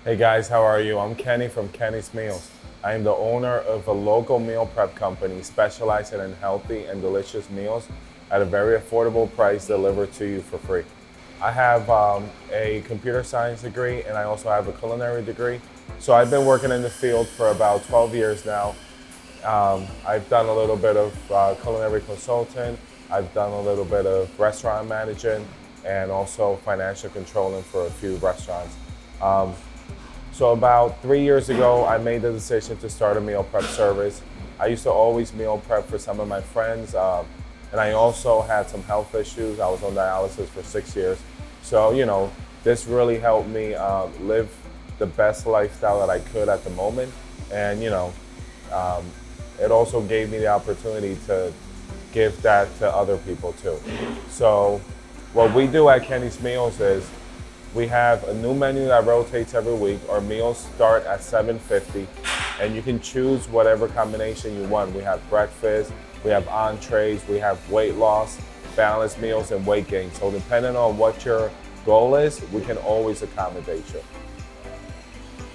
Hey guys, how are you? I'm Kenny from Kenny's Meals. I am the owner of a local meal prep company specializing in healthy and delicious meals at a very affordable price delivered to you for free. I have a computer science degree and I also have a culinary degree. So I've been working in the field for about 12 years now. I've done a little bit of culinary consulting. I've done a little bit of restaurant managing and also financial controlling for a few restaurants. So about 3 years ago, I made the decision to start a meal prep service. I used to always meal prep for some of my friends, and I also had some health issues. I was on dialysis for 6 years. So, this really helped me live the best lifestyle that I could at the moment. And, it also gave me the opportunity to give that to other people too. So what we do at Kenny's Meals is we have a new menu that rotates every week. Our meals start at $7.50, and you can choose whatever combination you want. We have breakfast, we have entrees, we have weight loss, balanced meals, and weight gain. So depending on what your goal is, we can always accommodate you.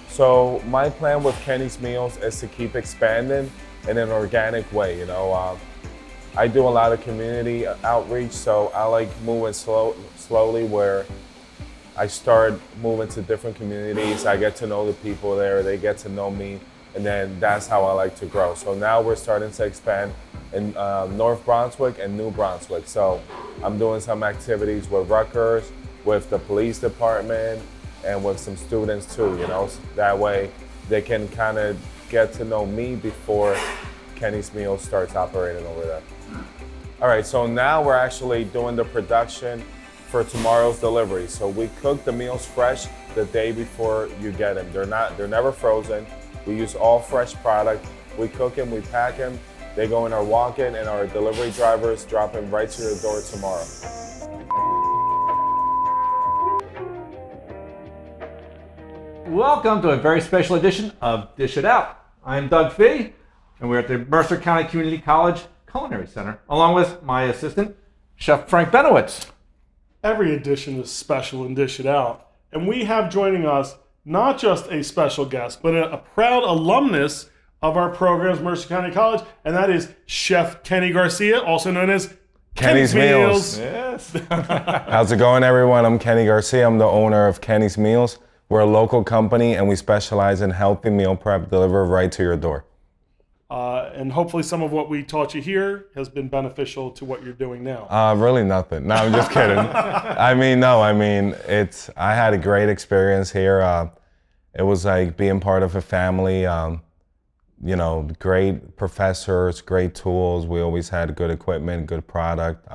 So my plan with Kenny's Meals is to keep expanding in an organic way. I do a lot of community outreach, so I like moving slowly where I start moving to different communities. I get to know the people there, they get to know me, and then that's how I like to grow. So now we're starting to expand in North Brunswick and New Brunswick. So I'm doing some activities with Rutgers, with the police department, and with some students too, That way they can kind of get to know me before Kenny's Meals starts operating over there. All right, so now we're actually doing the production for tomorrow's delivery. So we cook the meals fresh the day before you get them. They're never frozen. We use all fresh product. We cook them, we pack them. They go in our walk-in and our delivery drivers drop them right to your door tomorrow. Welcome to a very special edition of Dish It Out. I'm Doug Fee, and we're at the Mercer County Community College Culinary Center, along with my assistant, Chef Frank Benowitz. Every edition is special in Dish It Out. And we have joining us not just a special guest, but a proud alumnus of our programs, Mercer County College, and that is Chef Kenny Garcia, also known as Kenny's Meals. Yes. How's it going, everyone? I'm Kenny Garcia. I'm the owner of Kenny's Meals. We're a local company, and we specialize in healthy meal prep delivered right to your door. And hopefully some of what we taught you here has been beneficial to what you're doing now. Really nothing. No, I'm just kidding. I had a great experience here. It was like being part of a family, great professors, great tools. We always had good equipment, good product.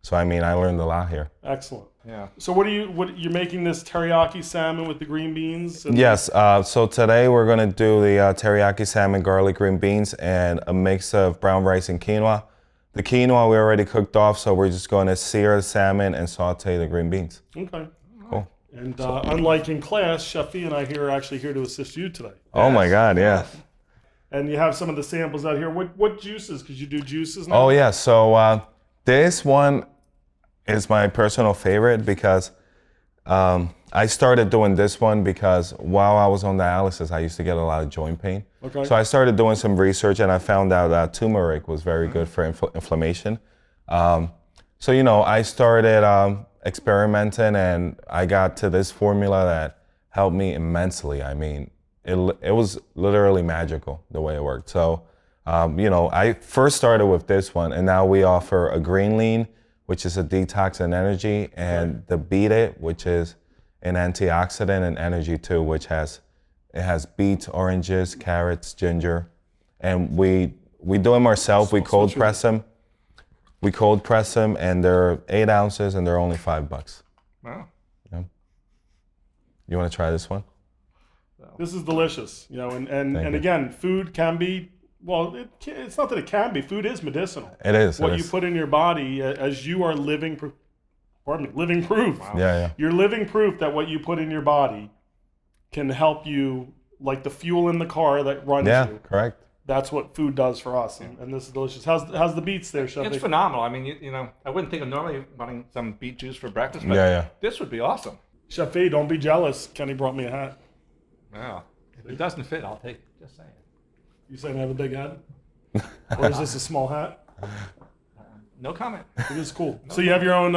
So I learned a lot here. Excellent. Yeah. So you're making this teriyaki salmon with the green beans? Yes. So today we're going to do the teriyaki salmon, garlic green beans, and a mix of brown rice and quinoa. The quinoa we already cooked off, so we're just going to sear the salmon and saute the green beans. Okay. Cool. And unlike in class, Chef Fee and I are actually here to assist you today. Oh my God, yeah. And you have some of the samples out here. What juices? Because you do juices now? Oh yeah. So this one is my personal favorite because I started doing this one because while I was on dialysis, I used to get a lot of joint pain. Okay. So I started doing some research and I found out that turmeric was very good for inflammation. I started experimenting and I got to this formula that helped me immensely. I mean, it was literally magical the way it worked. So, I first started with this one, and now we offer a green lean, which is a detox and energy, and the Beat It, which is an antioxidant and energy too, which has beets, oranges, carrots, ginger, and we do them ourselves. We cold press them. We cold press them, and they're 8 ounces, and they're only $5. Wow. Yeah. You want to try this one? This is delicious, and again, food can be, it's not that it can be, food is medicinal. It is. What you put in your body, as you are living proof. Wow. Yeah. You're living proof that what you put in your body can help you, like the fuel in the car that runs you. Yeah, correct. That's what food does for us, and this is delicious. How's the beets there, Chef? It's phenomenal. I mean, I wouldn't think of normally wanting some beet juice for breakfast, but this would be awesome. Chef V, don't be jealous. Kenny brought me a hat. Wow. If it doesn't fit, I'll take it. Just saying. You saying I have a big head? Or is this a small hat? No comment. It is cool. So you have your own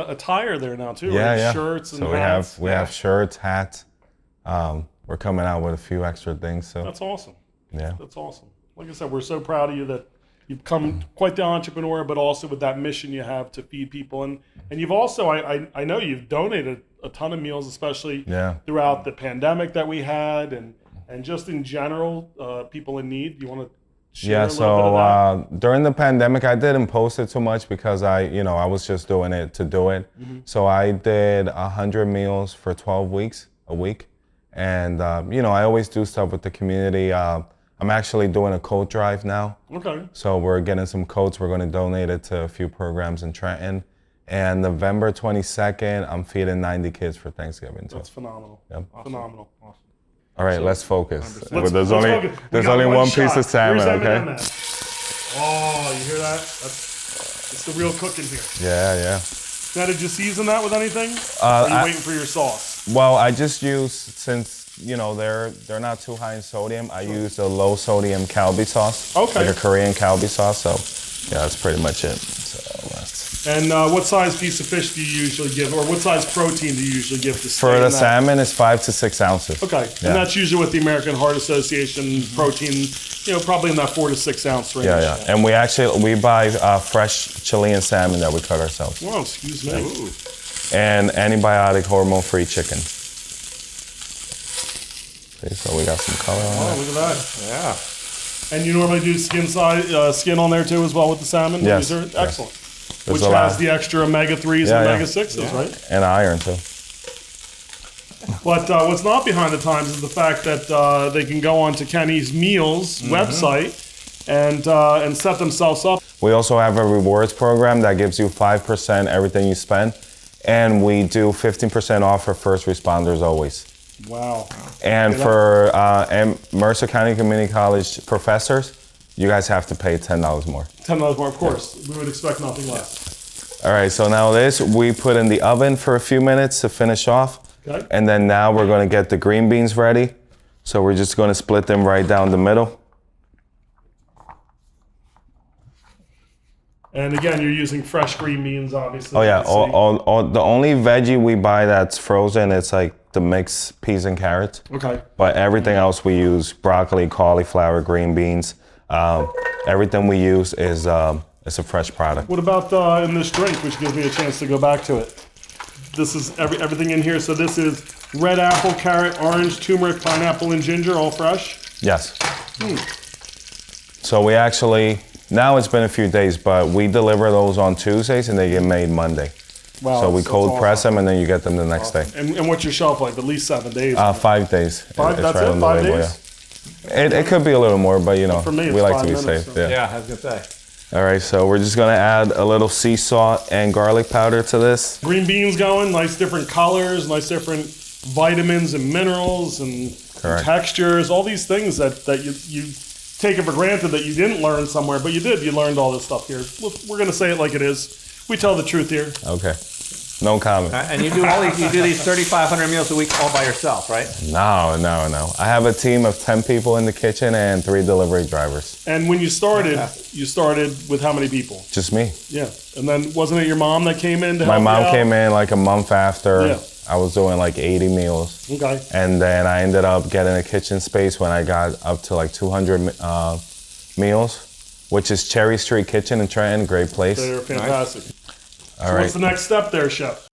attire there now too, yeah, right? Yeah. Shirts and so hats. we have shirts, hats. We're coming out with a few extra things. So that's awesome. Yeah. That's awesome. Like I said, we're so proud of you that you've become quite the entrepreneur, but also with that mission you have to feed people. And you've also, I know you've donated a ton of meals, especially throughout the pandemic that we had, and just in general, people in need. Do you want to share a little bit of that? During the pandemic, I didn't post it too much because I was just doing it to do it. Mm-hmm. So I did 100 meals for 12 weeks, a week. And, I always do stuff with the community. I'm actually doing a coat drive now. Okay. So we're getting some coats. We're going to donate it to a few programs in Trenton. And November 22nd, I'm feeding 90 kids for Thanksgiving. That's phenomenal. Yep. Awesome. Phenomenal. All right, let's focus. There's only one piece of salmon, okay? Oh, you hear that? It's the real cooking here. Yeah. Now, did you season that with anything? Or are you waiting for your sauce? Well, I just use, since they're not too high in sodium, I use a low sodium kalbi sauce. Okay. Like a Korean kalbi sauce. So yeah, that's pretty much it. And what size piece of fish do you usually give, or what size protein do you usually give to For the salmon, it's 5 to 6 ounces. Okay, yeah. And that's usually what the American Heart Association protein, probably in that 4 to 6 ounce range. Yeah. And we buy fresh Chilean salmon that we cut ourselves. Whoa, excuse me. Ooh. And antibiotic hormone-free chicken. Okay, so we got some color on that. Oh, look at that. Yeah. And you normally do skin on there too as well with the salmon? Yes. Excellent. Which has the extra omega-3s and omega-6s, right? And iron too. But what's not behind the times is the fact that they can go on to Kenny's Meals website and set themselves up. We also have a rewards program that gives you 5% everything you spend. And we do 15% off for first responders always. Wow. And for Mercer County Community College professors, you guys have to pay $10 more. $10 more, of course. We would expect nothing less. All right, so now this we put in the oven for a few minutes to finish off. Okay. And then now we're going to get the green beans ready. So we're just going to split them right down the middle. And again, you're using fresh green beans, obviously. Oh yeah, all the only veggie we buy that's frozen, it's like the mixed peas and carrots. Okay. But everything else we use broccoli, cauliflower, green beans. Everything we use is a fresh product. What about in this drink, which gives me a chance to go back to it? This is everything in here. So this is red apple, carrot, orange, turmeric, pineapple, and ginger, all fresh? Yes. So we actually, now it's been a few days, but we deliver those on Tuesdays and they get made Monday. Wow. So we cold press them and then you get them the next day. And what's your shelf life? At least 7 days? 5 days. That's it? 5 days? It could be a little more, but for me, we like to be minutes, safe. so. Yeah, I was gonna say. All right, so we're just gonna add a little sea salt and garlic powder to this. Green beans going, nice different colors, nice different vitamins and minerals and textures, all these things that you take it for granted that you didn't learn somewhere, but you did. You learned all this stuff here. We're gonna say it like it is. We tell the truth here. Okay. No comment. And you do these 3,500 meals a week all by yourself, right? No. I have a team of 10 people in the kitchen and 3 delivery drivers. And when you started with how many people? Just me. Yeah. And then wasn't it your mom that came in to help My mom you out? came in like a month after. Yeah. I was doing like 80 meals. Okay. And then I ended up getting a kitchen space when I got up to like 200 meals, which is Cherry Street Kitchen in Trenton. Great place. They're fantastic. All So right. what's the next step there, Chef?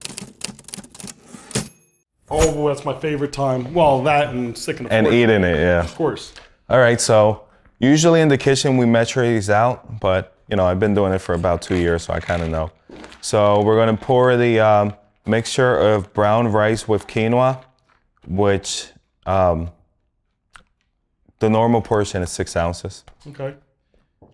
Oh, that's my favorite time. Well, that and sticking a And fork. eating it, yeah. Of course. All right, so usually in the kitchen we measure these out, but you know, I've been doing it for about 2 years, so I kind of know. So we're gonna pour the mixture of brown rice with quinoa, which the normal portion is 6 ounces. Okay.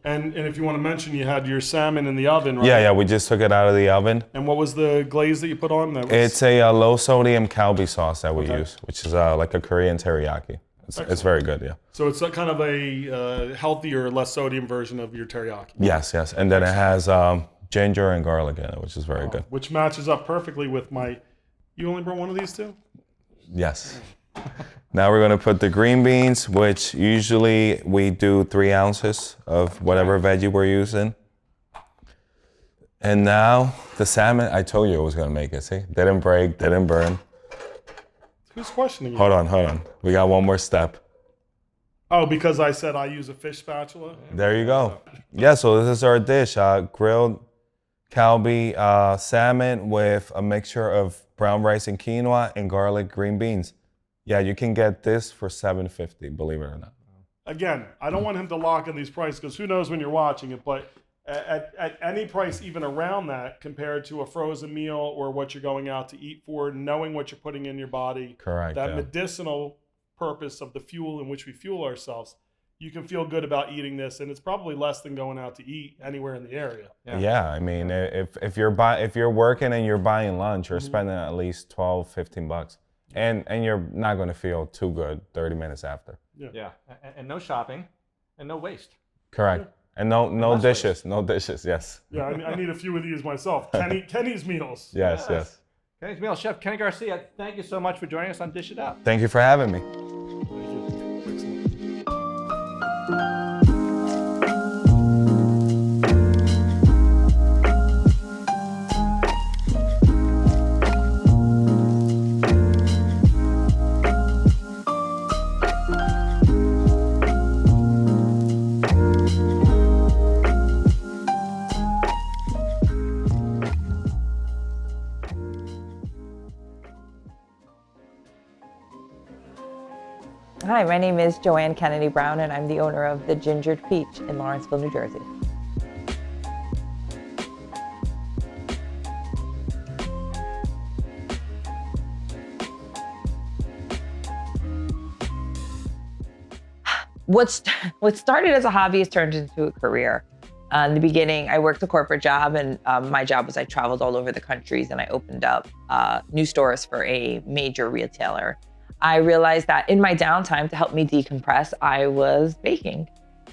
And if you want to mention, you had your salmon in the oven, right? Yeah, we just took it out of the oven. And what was the glaze that you put on? That was... It's a low sodium Calbee sauce that we Okay. use, which is like a Korean teriyaki. It's very good, yeah. So it's a kind of a healthier, less sodium version of your teriyaki. Yes, and then it has ginger and garlic in it, which is very good. Which matches up perfectly with my... You only brought one of these two? Yes. Now we're gonna put the green beans, which usually we do 3 ounces of whatever veggie we're using. And now the salmon, I told you I was gonna make it, see? Didn't break, didn't burn. Who's questioning you? Hold on. We got one more step. Oh, because I said I use a fish spatula? There you go. Yeah, so this is our dish, grilled Calbee salmon with a mixture of brown rice and quinoa and garlic green beans. Yeah, you can get this for $7.50, believe it or not. Again, I don't want him to lock in these prices because who knows when you're watching it, but at any price, even around that, compared to a frozen meal or what you're going out to eat for, knowing what you're putting in your body, Correct. that yeah. medicinal purpose of the fuel in which we fuel ourselves, you can feel good about eating this, and it's probably less than going out to eat anywhere in the area. Yeah, I mean, if you're working and you're buying lunch, you're spending at least $12-15, and you're not going to feel too good 30 minutes after. Yeah, and no shopping, and no waste. Correct. And no dishes, no dishes. Yes. Yeah, I need a few of these myself. Kenny's meals. Yes. Kenny's meal, Chef Kenny Garcia. Thank you so much for joining us on Dish It Out. Thank you for having me. Thank you. Excellent. Hi, my name is Joanne Canady Brown, and I'm the owner of the Gingered Peach in Lawrenceville, New Jersey. What started as a hobby has turned into a career. In the beginning, I worked a corporate job, and my job was I traveled all over the countries, and I opened up new stores for a major retailer. I realized that in my downtime, to help me decompress, I was baking.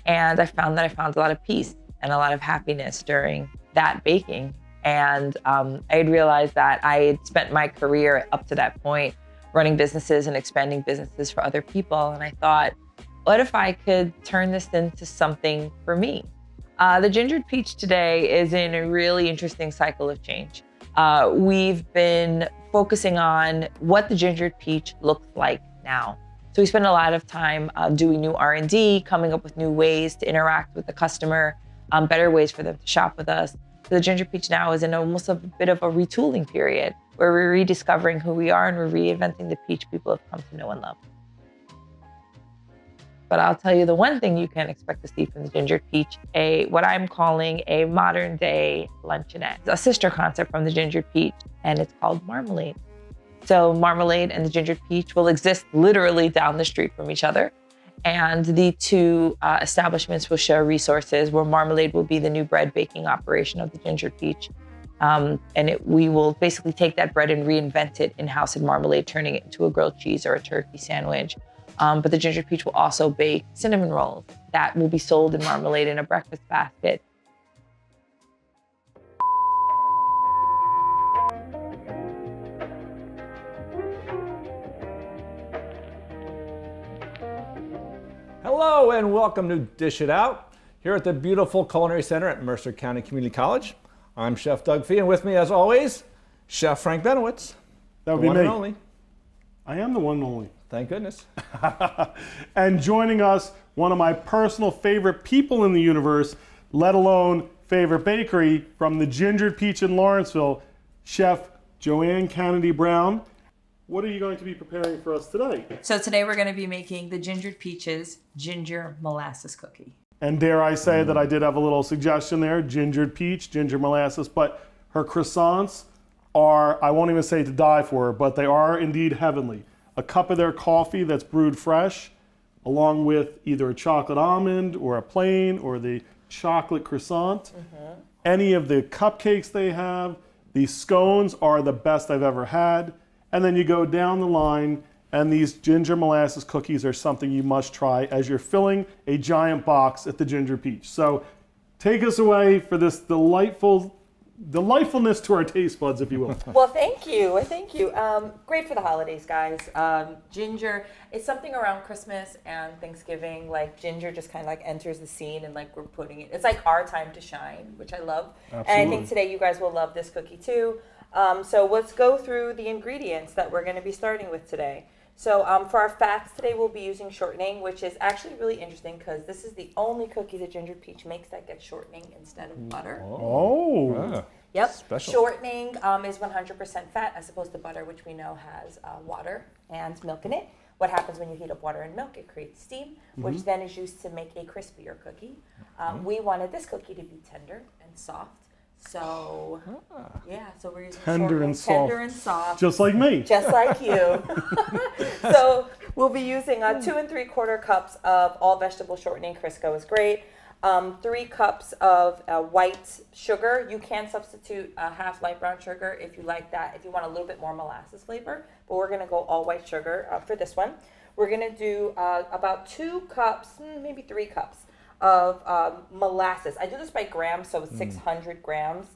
And I found a lot of peace and a lot of happiness during that baking. And I had realized that I had spent my career up to that point running businesses and expanding businesses for other people. And I thought, what if I could turn this into something for me? The Gingered Peach today is in a really interesting cycle of change. We've been focusing on what the Gingered Peach looks like now. So we spend a lot of time doing new R&D, coming up with new ways to interact with the customer, better ways for them to shop with us. So the Gingered Peach now is in almost a bit of a retooling period where we're rediscovering who we are and we're reinventing the peach people have come to know and love. But I'll tell you the one thing you can expect to see from the Gingered Peach, what I'm calling a modern day luncheonette. It's a sister concept from the Gingered Peach, and it's called Marmalade. So Marmalade and the Gingered Peach will exist literally down the street from each other. And the two establishments will share resources where Marmalade will be the new bread baking operation of the Gingered Peach. We will basically take that bread and reinvent it in-house in Marmalade, turning it into a grilled cheese or a turkey sandwich. But the Gingered Peach will also bake cinnamon rolls that will be sold in Marmalade in a breakfast basket. Hello and welcome to Dish It Out here at the beautiful Culinary Center at Mercer County Community College. I'm Chef Doug Fee, and with me as always, Chef Frank Benowitz. That would The be one me. and only. I am the one and only. Thank goodness. And joining us, one of my personal favorite people in the universe, let alone favorite bakery, from the Gingered Peach in Lawrenceville, Chef Joanne Canady Brown. What are you going to be preparing for us today? So today we're going to be making the Gingered Peaches ginger molasses cookie. And dare I say that I did have a little suggestion there, gingered peach, ginger molasses, but her croissants are, I won't even say to die for, but they are indeed heavenly. A cup of their coffee that's brewed fresh, along with either a chocolate almond or a plain or the chocolate croissant. Any of the cupcakes they have, these scones are the best I've ever had. And then you go down the line, and these ginger molasses cookies are something you must try as you're filling a giant box at the Ginger Peach. So take us away for this delightfulness to our taste buds, if you will. Well, thank you. Great for the holidays, guys. Ginger is something around Christmas and Thanksgiving. Like ginger just kind of like enters the scene, and like we're putting it. It's like our time to shine, which I love. Absolutely. And I think today you guys will love this cookie too. So let's go through the ingredients that we're going to be starting with today. So for our fats today, we'll be using shortening, which is actually really interesting because this is the only cookie that Ginger Peach makes that gets shortening instead of butter. Oh. Yep. Special. Shortening is 100% fat as opposed to butter, which we know has water and milk in it. What happens when you heat up water and milk? It creates steam, which then is used to make a crispier cookie. We wanted this cookie to be tender and soft. So, so we're using Tender and soft. Tender and soft. Just like me. Just like you. So we'll be using 2 3/4 cups of all vegetable shortening. Crisco is great. 3 cups of white sugar. You can substitute half light brown sugar if you like that, if you want a little bit more molasses flavor. But we're going to go all white sugar for this one. We're going to do about 2 cups, maybe 3 cups of molasses. I do this by grams, so it's 600 grams.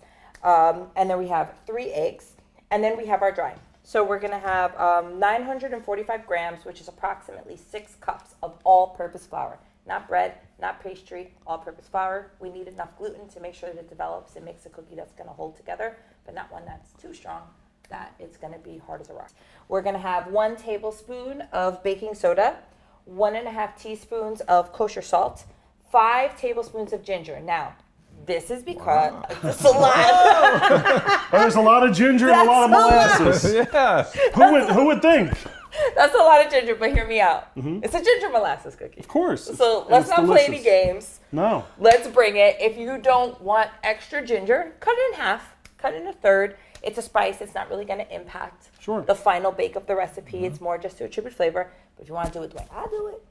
And then we have 3 eggs. And then we have our dry. So we're going to have 945 grams, which is approximately 6 cups of all-purpose flour. Not bread, not pastry, all-purpose flour. We need enough gluten to make sure that it develops and makes a cookie that's going to hold together, but not one that's too strong that it's going to be hard as a rock. We're going to have 1 tablespoon of baking soda, 1.5 teaspoons of kosher salt, 5 tablespoons of ginger. Now, this is because it's a lot. There's a lot of ginger and a lot of molasses. Yeah. Who would think? That's a lot of ginger, but hear me out. It's a ginger molasses cookie. Of course. So And let's it's not play any delicious. games. No. Let's bring it. If you don't want extra ginger, cut it in half, cut it in a third. It's a spice. It's not really going to impact the final bake of the recipe. It's more just to attribute flavor. But if you want to do it the way I do it,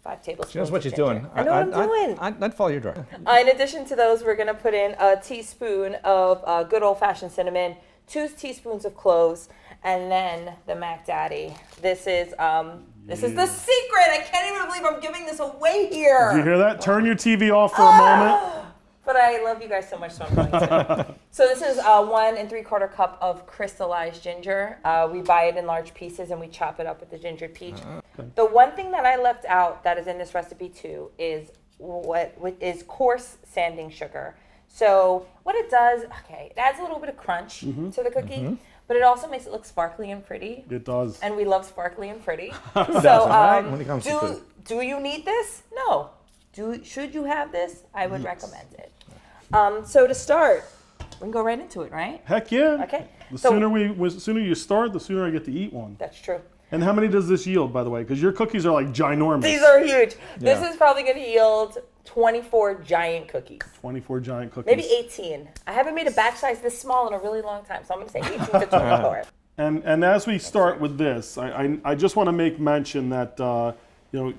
5 tablespoons. She knows what she's of ginger. doing. I know what I'm doing. I'd follow your draw. In addition to those, we're going to put in a teaspoon of good old-fashioned cinnamon, 2 teaspoons of cloves, and then the Mac Daddy. This is the secret. I can't even believe I'm giving this away here. Did you hear that? Turn your TV off for a moment. But I love you guys so much, so I'm going to. So this is 1 3/4 cup of crystallized ginger. We buy it in large pieces and we chop it up with the Ginger Peach. The one thing that I left out that is in this recipe too is what is coarse sanding sugar. So what it does, it adds a little bit of crunch to the cookie, but it also makes it look sparkly and pretty. It does. And we love sparkly and pretty. When it comes to food. Do you need this? No. Should you have this? I would recommend it. So to start, we can go right into it, right? Heck yeah. Okay. The sooner you start, the sooner I get to eat one. That's true. And how many does this yield, by the way? Because your cookies are like ginormous. These are huge. Yeah. This is probably going to yield 24 giant cookies. 24 giant cookies. Maybe 18. I haven't made a batch size this small in a really long time, so I'm going to say 18 to 24. And as we start with this, I just want to make mention that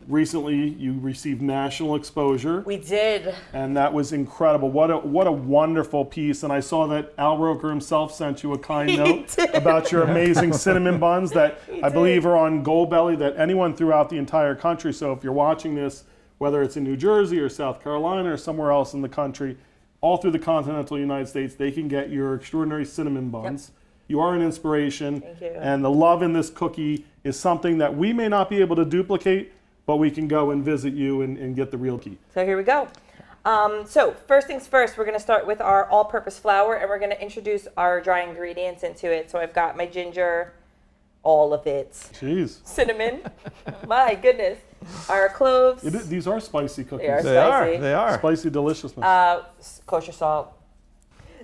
recently you received national exposure. We did. And that was incredible. What a wonderful piece. And I saw that Al Roker himself sent you a kind note about your amazing cinnamon buns that I believe are on Goldbelly, that anyone throughout the entire country. So if you're watching this, whether it's in New Jersey or South Carolina or somewhere else in the country, all through the continental United States, they can get your extraordinary cinnamon buns. Yep. You are an inspiration. Thank you. And the love in this cookie is something that we may not be able to duplicate, but we can go and visit you and get the real key. So here we go. So first things first, we're going to start with our all-purpose flour, and we're going to introduce our dry ingredients into it. So I've got my ginger, all of it. Jeez. Cinnamon, my goodness. Our cloves. These are spicy cookies. They are spicy. They are. Spicy deliciousness. Kosher salt.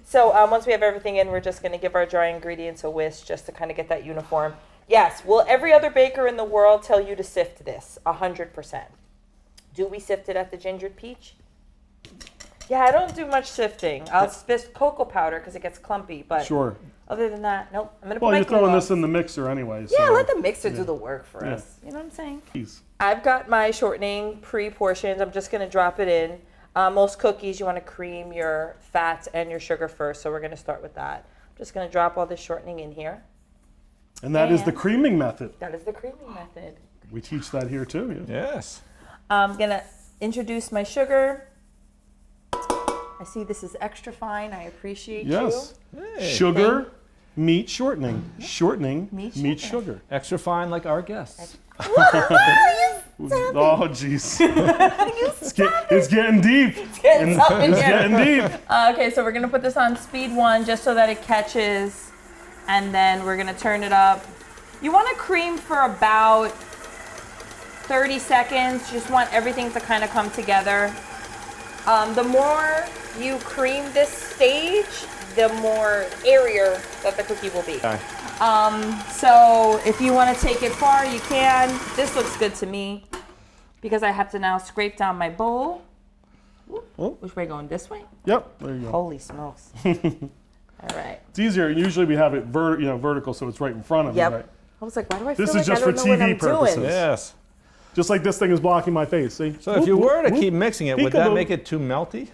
So once we have everything in, we're just going to give our dry ingredients a whisk just to kind of get that uniform. Yes, will every other baker in the world tell you to sift this? 100%. Do we sift it at the Gingered Peach? Yeah, I don't do much sifting. I'll sift cocoa powder because it gets clumpy, but Sure. other than that, nope. I'm going to put Well, my you're throwing gloves. this in the mixer anyway. Yeah, so. let the mixer do the work for us. You know what I'm saying? Jeez. I've got my shortening pre-portioned. I'm just going to drop it in. Most cookies, you want to cream your fats and your sugar first, so we're going to start with that. I'm just going to drop all this shortening in here. And that is the creaming method. That is the creaming method. We teach that here too. Yeah. Yes. I'm going to introduce my sugar. I see this is extra fine. I appreciate Yes. Hey. Sugar, meat shortening. Shortening, Meat meat sugar. sugar. Extra fine like our guests. Oh, jeez. It's getting deep. Getting up in It's here. getting deep. Okay, so we're going to put this on speed 1 just so that it catches. And then we're going to turn it up. You want to cream for about 30 seconds. You just want everything to kind of come together. The more you cream this stage, the more airier that the cookie will be. Okay. So if you want to take it far, you can. This looks good to me because I have to now scrape down my bowl. Oh. Which way, going this way? Yep, there you go. Holy smokes. All right. It's easier. Usually we have it vertical, so it's right in front of Yep. you. Right? I was like, why do I feel This like is just I don't for know what TV I'm purposes. doing? Yes. Just like this thing is blocking my face. See? So if you Whoop, were to whoop, keep mixing it, would that Peekaboo. make it too melty?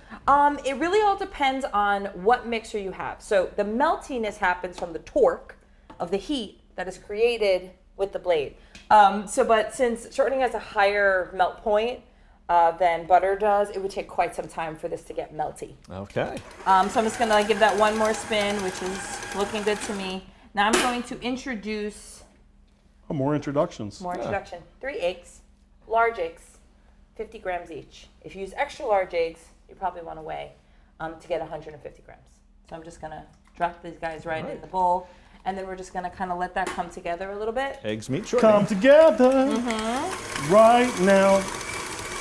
It really all depends on what mixer you have. So the meltiness happens from the torque of the heat that is created with the blade. But since shortening has a higher melt point than butter does, it would take quite some time for this to get melty. Okay. So I'm just gonna give that one more spin, which is looking good to me. Now I'm going to introduce Oh, more introductions. more introduction. 3 eggs, large eggs, 50 grams each. If you use extra large eggs, you probably want to weigh to get 150 grams. So I'm just gonna drop these guys right in the bowl, and then we're just gonna kind of let that come together a little bit. Eggs, meat, shortening. Come together right now.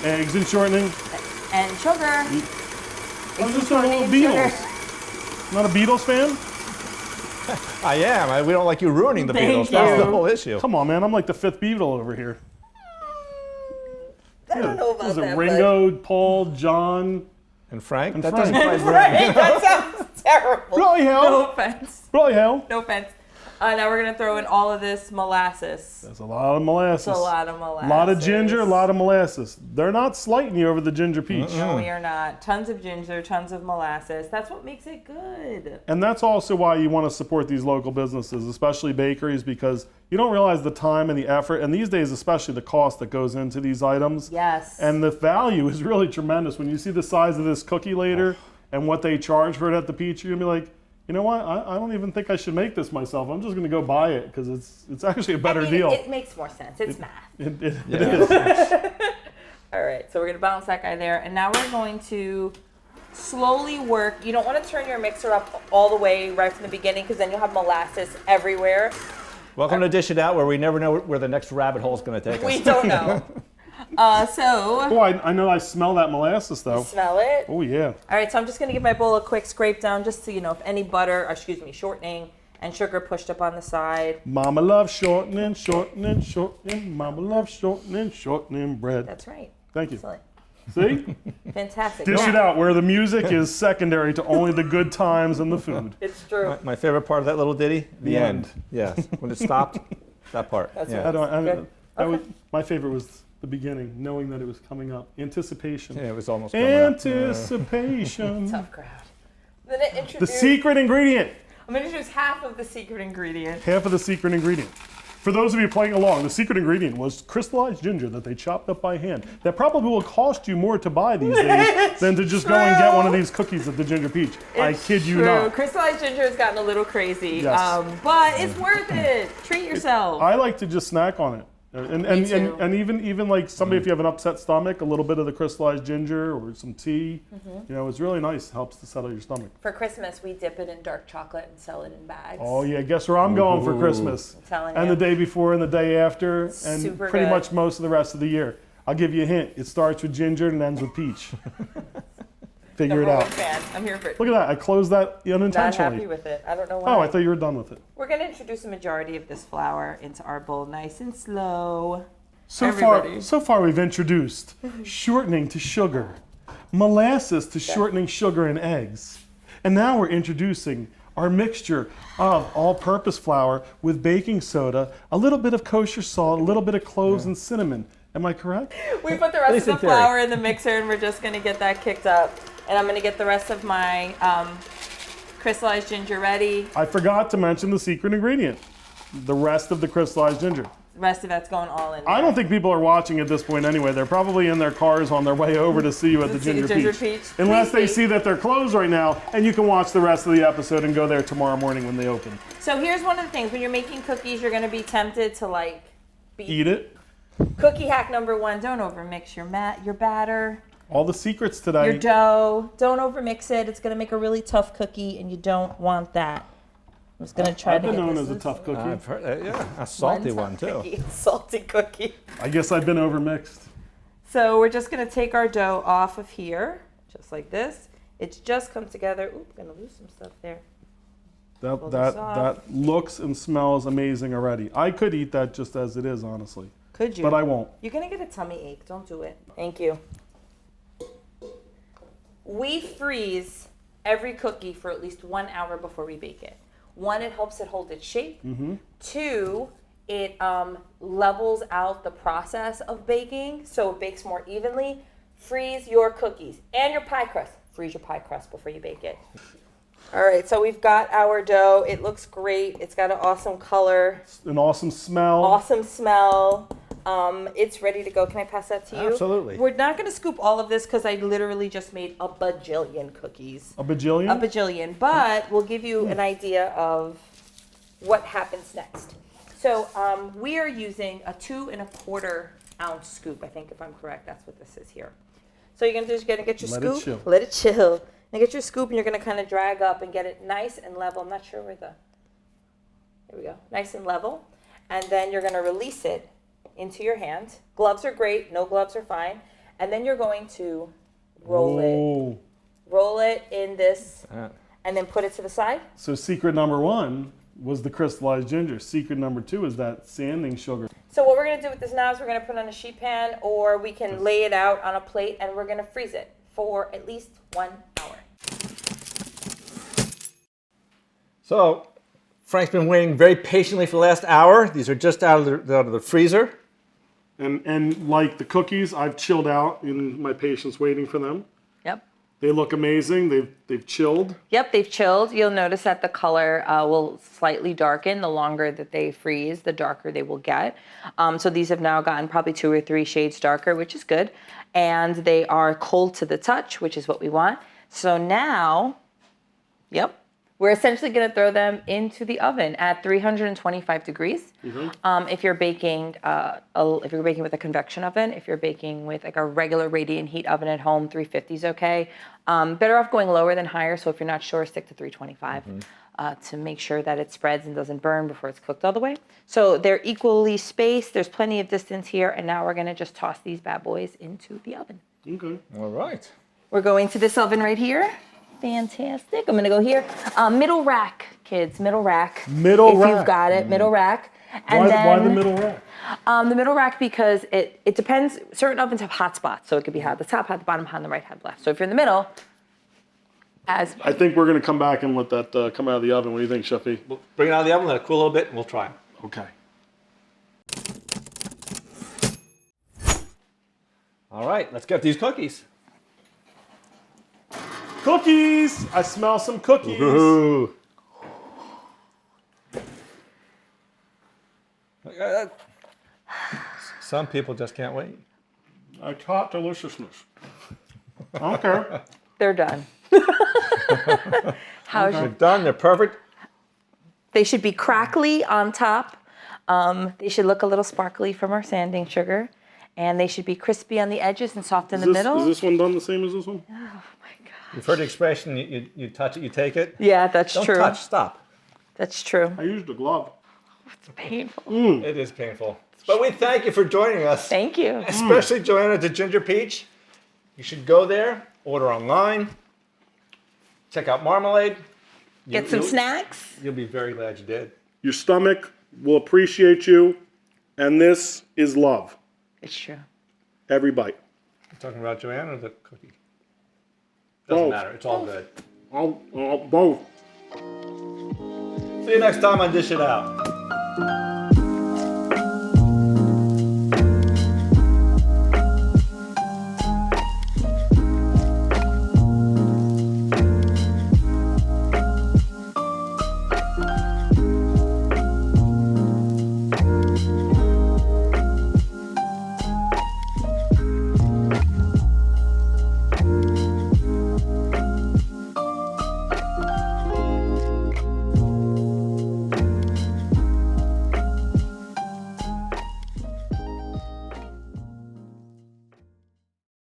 Eggs and shortening. And sugar. I'm just a shortening little and Beatles. Not a Beatles fan? I am. We don't like you ruining the Thank Beatles. That's you. the whole issue. Come on, man. I'm like the 5th Beatle over here. I don't know about Was it that. Ringo, Paul, John, And Frank? and That Frank? doesn't quite Right, that sounds terrible. Bloody hell. No offense. Bloody hell. No offense. Now we're gonna throw in all of this molasses. That's a lot of molasses. It's a lot of molasses. A lot of ginger, a lot of molasses. They're not slighting you over the ginger peach. No, we are not. Tons of ginger, tons of molasses. That's what makes it good. And that's also why you want to support these local businesses, especially bakeries, because you don't realize the time and the effort, and these days especially the cost that goes into these items. Yes. And the value is really tremendous. When you see the size of this cookie later and what they charge for it at the peach, you're going to be like, you know what? I don't even think I should make this myself. I'm just going to go buy it because it's actually a better deal. It makes more sense. It's math. It is. All right, so we're gonna balance that guy there, and now we're going to slowly work. You don't want to turn your mixer up all the way right from the beginning because then you'll have molasses everywhere. Welcome to Dish It Out, where we never know where the next rabbit hole is going to take us. We don't know. So Oh, I know I smell that molasses though. smell it. Oh yeah. All right, so I'm just gonna give my bowl a quick scrape down just so you know if any shortening and sugar pushed up on the side. Mama loves shortening, shortening, shortening. Mama loves shortening, shortening bread. That's right. Thank you. Excellent. See? Fantastic. Dish Yeah, it out where the music is secondary to only the good times and the food. It's true. My favorite part of that little ditty? The end. Yes. When it stopped, that part. That's yeah. right. My favorite was the beginning, knowing that it was coming up. Anticipation. Yeah, it was almost coming up. Anticipation. Tough crowd. I'm gonna The introduce. secret ingredient. I'm gonna introduce half of the secret ingredient. Half of the secret ingredient. For those of you playing along, the secret ingredient was crystallized ginger that they chopped up by hand. That probably will cost you more to buy these days than to just go and get one of these cookies at the Ginger Peach. I kid you True. not. Crystallized ginger has gotten a little crazy, Yes. but it's worth it. Treat yourself. I like to just snack on it And even like somebody, if you have an upset stomach, a little bit of the crystallized ginger or some tea, it's really nice. Helps to settle your stomach. For Christmas, we dip it in dark chocolate and sell it in bags. Oh yeah, guess where I'm going for Christmas? I'm telling and you. the day before and the day after, and Super pretty good. much most of the rest of the year. I'll give you a hint. It starts with ginger and ends with peach. Figure it Number out. one fan. I'm here for it. Look at that. I closed that Not unintentionally. happy with it. I don't know why. Oh, I thought you were done with it. We're going to introduce a majority of this flour into our bowl nice and slow. So Everybody. far we've introduced shortening to sugar, molasses to shortening sugar and eggs. And now we're introducing our mixture of all-purpose flour with baking soda, a little bit of kosher salt, a little bit of cloves and cinnamon. Am I correct? We put the rest of least in the theory. flour in the mixer and we're just going to get that kicked up. And I'm going to get the rest of my crystallized ginger ready. I forgot to mention the secret ingredient, the rest of the crystallized ginger. The rest of that's going all in there. I don't think people are watching at this point anyway. They're probably in their cars on their way over to see you at the see Ginger, Ginger Peach. Peach. Unless Please they be. see that they're closed right now, and you can watch the rest of the episode and go there tomorrow morning when they open. So here's one of the things. When you're making cookies, you're going to be tempted to Eat it. Cookie hack number 1, don't overmix your batter, All the secrets today. your dough. Don't overmix it. It's going to make a really tough cookie, and you don't want that. I'm just going to try I've to been get known this as a tough cookie. I've heard, yeah, a salty one too. Cookie, salty cookie. I guess I've been overmixed. So we're just going to take our dough off of here, just like this. It's just come together. Ooh, I'm going to lose some stuff there. Pull this off. That looks and smells amazing already. I could eat that just as it is, honestly. Could you? But I won't. You're going to get a tummy ache. Don't do it. Thank you. We freeze every cookie for at least 1 hour before we bake it. 1, it helps it hold its shape. 2, it levels out the process of baking so it bakes more evenly. Freeze your cookies and your pie crust. Freeze your pie crust before you bake it. All right, so we've got our dough. It looks great. It's got an awesome color, An awesome smell. awesome smell. It's ready to go. Can I pass that to you? Absolutely. We're not going to scoop all of this because I literally just made a bajillion cookies. A bajillion? A bajillion, but we'll give you an idea of what happens next. So we are using a 2 1/4 ounce scoop, I think, if I'm correct. That's what this is here. So you're going to get your Let it scoop. chill. Let it chill. And get your scoop, and you're going to kind of drag up and get it nice and level. I'm not sure where there we go. Nice and level. And then you're going to release it into your hand. Gloves are great. No gloves are fine. And then you're going to roll it. Oh. Roll it in this, and then put it to the side. So secret number 1 was the crystallized ginger. Secret number 2 is that sanding sugar. So what we're going to do with this now is we're going to put it on a sheet pan, or we can lay it out on a plate, and we're going to freeze it for at least 1 hour. So, Frank's been waiting very patiently for the last hour. These are just out of the freezer. And like the cookies, I've chilled out in my patience waiting for them. Yep. They look amazing. They've chilled. Yep, they've chilled. You'll notice that the color will slightly darken. The longer that they freeze, the darker they will get. So these have now gotten probably 2 or 3 shades darker, which is good. And they are cold to the touch, which is what we want. So now, we're essentially going to throw them into the oven at 325 degrees. If you're baking, with a convection oven, if you're baking with like a regular radiant heat oven at home, 350 is okay. Better off going lower than higher. So if you're not sure, stick to 325 to make sure that it spreads and doesn't burn before it's cooked all the way. So they're equally spaced. There's plenty of distance here, and now we're going to just toss these bad boys into the oven. Okay. All right. We're going to this oven right here. Fantastic. I'm going to go here. Middle rack, kids. Middle rack. Middle if rack. you've got it, middle rack. And Why the middle rack? The middle rack because it depends. Certain ovens have hot spots, so it could be hot at the top, hot at the bottom, hot on the right, hot on the left. So if you're in the middle, I think we're going to come back and let that come out of the oven. What do you think, Sheffy? We'll bring it out of the oven, let it cool a little bit, and we'll try. Okay. All right, let's get these cookies. Cookies! I smell some cookies. Ooh. Some people just can't wait. A hot deliciousness. I don't care. they're done. They're done, they're perfect. They should be crackly on top. They should look a little sparkly from our sanding sugar, and they should be crispy on the edges and soft in the middle. Is this one done the same as this one? Oh my God. You've heard the expression, you touch it, you take it. Yeah, that's Don't true. touch, stop. That's true. I used a glove. It's painful. It is painful. But we thank you for joining us. Thank you. Especially Joanne at the Ginger Peach. You should go there, order online, check out Marmalade. Get some snacks. You'll be very glad you did. Your stomach will appreciate you, and this is love. It's true. Every bite. You talking about Joanne or the cookie? Doesn't Both. matter. It's all good. Both. See you next time on Dish It Out.